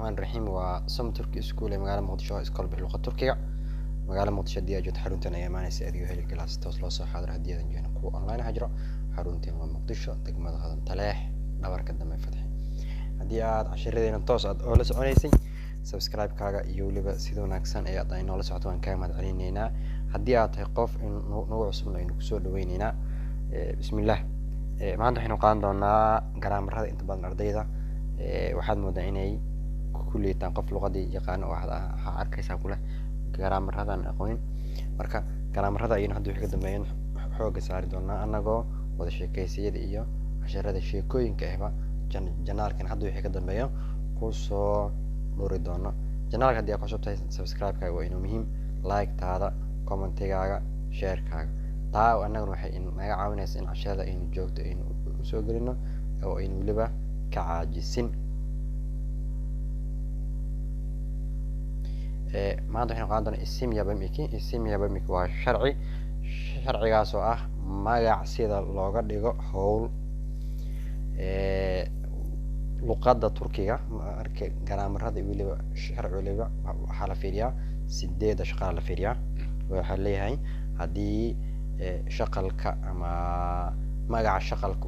الرحمن الرحيم وسم تركي اسكول مقالة مقدشة اسكول باللغة التركية مقالة مقدشة دي أجد حرونتنا يماني سيديو هلي كلاس توصلوا صح حاضر هدية جينا كو أونلاين حجرة حرونتنا ومقدشة دقمة هذا تلاح دبر كده ما فتح هدية عشرة دين توصل أول سؤاليسي سبسكرايب كاغا يولي سيدو ناكسان أي أطاين أول ساعتوان كامل علينا هدية تقف نوع سمنا إنه كسور دوينينا بسم الله ما عنده حين قاعد دونا جرامر هذا أنت بدنا رديدا waxaad moodaa inay kulliitaan qof luqadii yaqaan oo waxa arkaysaa kula garaamaradan aqoon marka garaamarada ayaan hadda wixii ka dambeeyay xooga saari doonaa anagoo wada sheekaysiyada iyo casharada sheekooyinka ahba janaalkan hadda wixii ka dambeeyo ku soo dhuri doono janaalka hadii aad ku subtay subscribe kaaga waa inuu muhiim like taada commentigaaga share kaaga taa anaguna waxay naga caawinaysaa in casharada aynu joogto aynu soo gelino oo aynu waliba كعاجزين ما عنده حين قاعدنا اسم يا بميكي وشرعي قاسو ما يعسيد اللغة ديغو هول لغة تركية أركي جرامر هذا يقول شرعي ولا حالة فيريا سديد شغالة فيريا وحليها هذه شغلك ما جع شغلك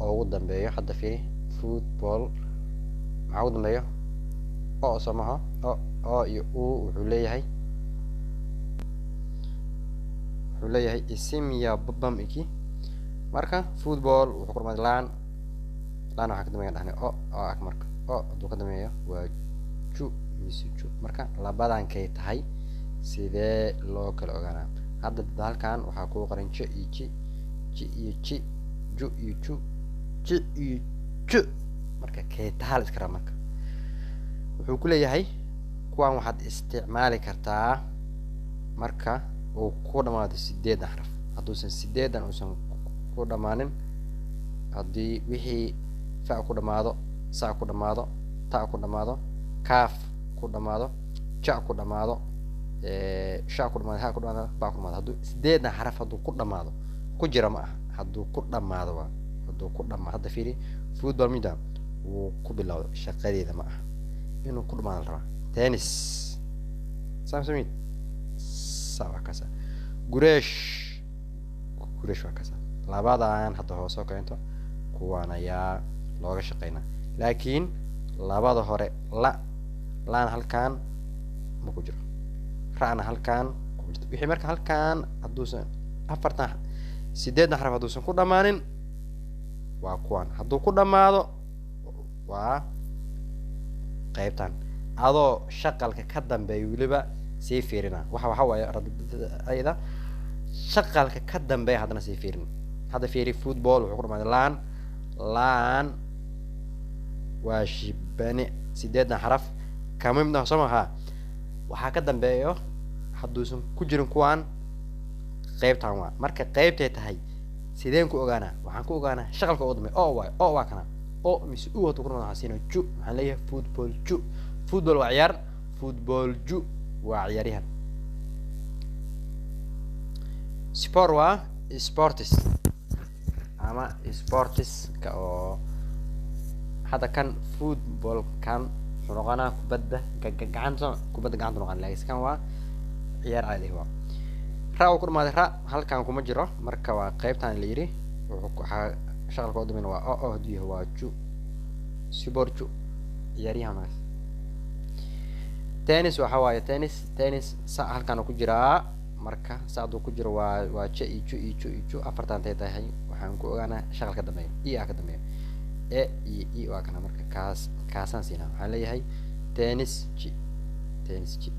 أو قدام بيا حد فيه فوتبول معود مايا او سماها او يو وحليهي اسم يا ببام اكي marka football wuxuu qormay laan waxa ka dambeeya dhahne ak marka duu ka dambeeyo waa ju misuju marka labadan kay tahay sidee loo kala ogaanaa hadda halkan waxa ku qoran j iyo j ju iyo ju j marka keetaal iskara marka wuxuu ku leeyahay kuwan waxaad isticmaali kartaa marka uu ku dhamaado 8 xaraf haduusan 8 uusan ku dhamaanin hadii wixii fa ku dhamaado sa ku dhamaado ta ku dhamaado kaaf ku dhamaado ja ku dhamaado sha ku dhamaado ha ku dhamaado ba ku dhamaado haduu 8 xaraf haduu ku dhamaado ku jira ma aha haduu ku dhamaado waa haduu ku dhamaado hadda fiiri football midam وكبلوا شقادي ذا معه إنه كل ما نرى تنس سامسونج سوا كذا قريش وكذا لا بعد عن حتى هو سوق أنتو كوانا يا لغة شقينا لكن لا بعد هوري لا هل كان مكجرة رأنا هل كان بحمرك هل كان هدوسن أفرتنا سيدنا حرف هدوسن كل دمانين وكوان هدو كل دمادو waa qaybtan adoo shaqalka ka dambeeyo waliba si fiirina waxa way ayda shaqalka ka dambeeyo hadana si fiirin hada fiiri football wuxuu ku dhamaad laan waa shibane 8 xaraf kamimna samaha waxa ka dambeeyo haduusan ku jirin kuwan qaybtan waa marka qaybtay tahay sideen ku ogaana waxaan ku ogaana shaqalka oo dambeeyo oo waa kana او مش او تقولون حسينه جو عليه فوتبول وعيار فوتبول جو وعيارها سبور و سبورتس اما سبورتس كأو هذا كان فوتبول كان حرقنا كبده كبده قعنت نقان لكن كان وا عيار عادي هو راو كل ما را هل كان كما جرا marka waa qaybtan la yiri waxa شغل قدامي waa دي هو جو سبورتو ياريها ماس تنس وحواي تنس ساعة كانوا كجرا مركا ساعدو كجرا waa جو أفرتان تاهي waxaan ku ogaana shaqal ka dambeeyo akademiya ee waa kana marka kaasan siina waxaan leeyahay tennis g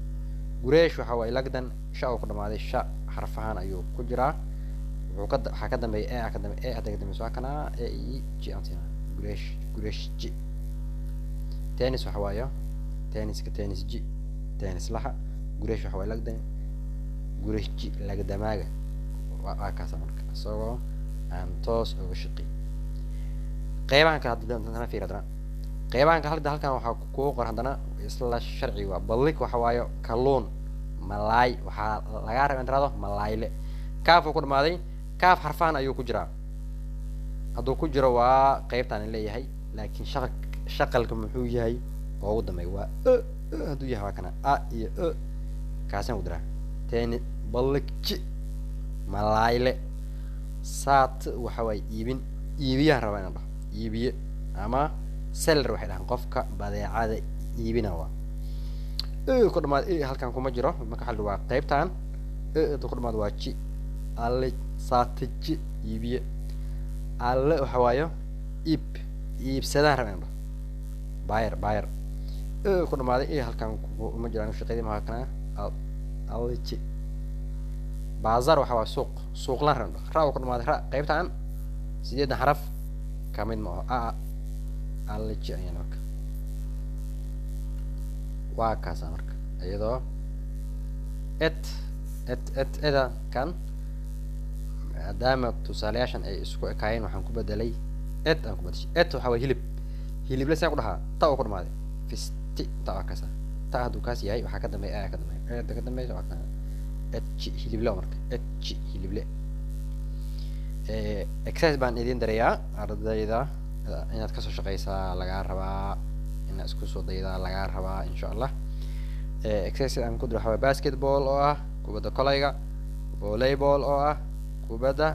gureesh waxa way lagdan shaa ku dhamaaday sha xarfahan ayuu ku jiraa waxa ka dambeeya akademiya soo kana g antina gureesh g tennis waxa waayo tennis g tennis laha gureesh waxa way lagdan gureesh g lagdamaaga waa kaasa marka soo aan toos uga shaqeey qaybahan ka hadana fiiradana qaybahan ka halkan waxa ku qoran hadana isla sharci waa ballik waxa waayo kalluun malaay waxa laga rabaa intraado malaayle kaaf ku dhamaaday kaaf xarfaan ayuu ku jiraa haduu ku jiro waa qaybtan leeyahay laakiin shaqalka muxuu yahay oo u dambeeya waa hadduu yahay waa kana a iyo kaasaan u diraa tani balligji malayle saat waxa waaye iibiyaha rabaa inaan dhaho iibiye ama seller waxay dhahaan qofka badeecada iibina waa ku dhamaad halkan kuma jiro marka xal waa qaybtan ku dhamaad waa ji alle saatji iibiye alle waxa waayo iibsadaan rabaa inaan dhaho buyer ku dhamaaday halkan kuma jiraan shaqadii ma kana alle ji bazaar waxa waa suuq la rando raaw ku dhamaaday qaybtan sideedan xaraf kamid ma aha alle ji ayaan marka waa kaasa marka iyadoo eda kan maadaama tusaalayaashan ay isku ekaayeen waxaan ku bedelay aan ku bedeshay waxa waa hilib la saan ku dhahaa ta oo ku dhamaaday fisti ta waa kaasa ta hadduu kaas yahay waxaa ka dambeeya ka dambeeya waa kana hilible marka hilible exercise baan idin darayaa ardayda inaad kasoo shaqeysaa lagaa rabaa inaad isku soo daydaa lagaa rabaa insha allah exercise aan ku diro waxaa basketball oo ah kubadda kolayga volleyball oo ah kubadda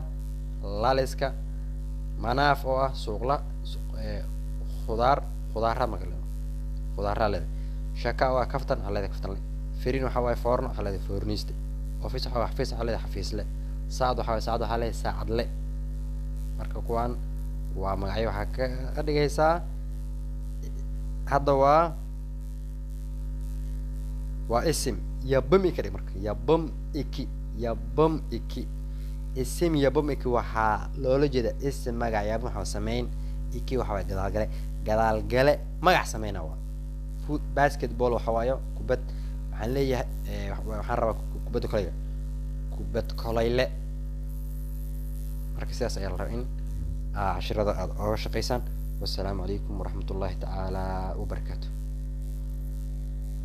laliska manaaf oo ah suuqla khudaara leeda shaka oo ah kaftan waxaa leeda kaftan le firin waxaa waaye foorno waxaa leeda foorniiste office waxaa leeda xafiisle saacad waxaa leeda saacadle marka kuwaan waa magacyo waxaa ka dhigaysaa hadda waa isim yabam ka dhig marka yabam iki isim yabam iki waxaa loola jeeda isim magac yabam waxaa sameyn iki waxa waaye gadaalgale magac sameyna waa basketball waxa waayo kubad waxaan leeyahay waxaan rabaa kubad kolayle marka sidaas ayaa la rabaa in cashirada aad ooga shaqaysaan wassalaamu calaykum waraxmatullaahi tacaala wabarakaatu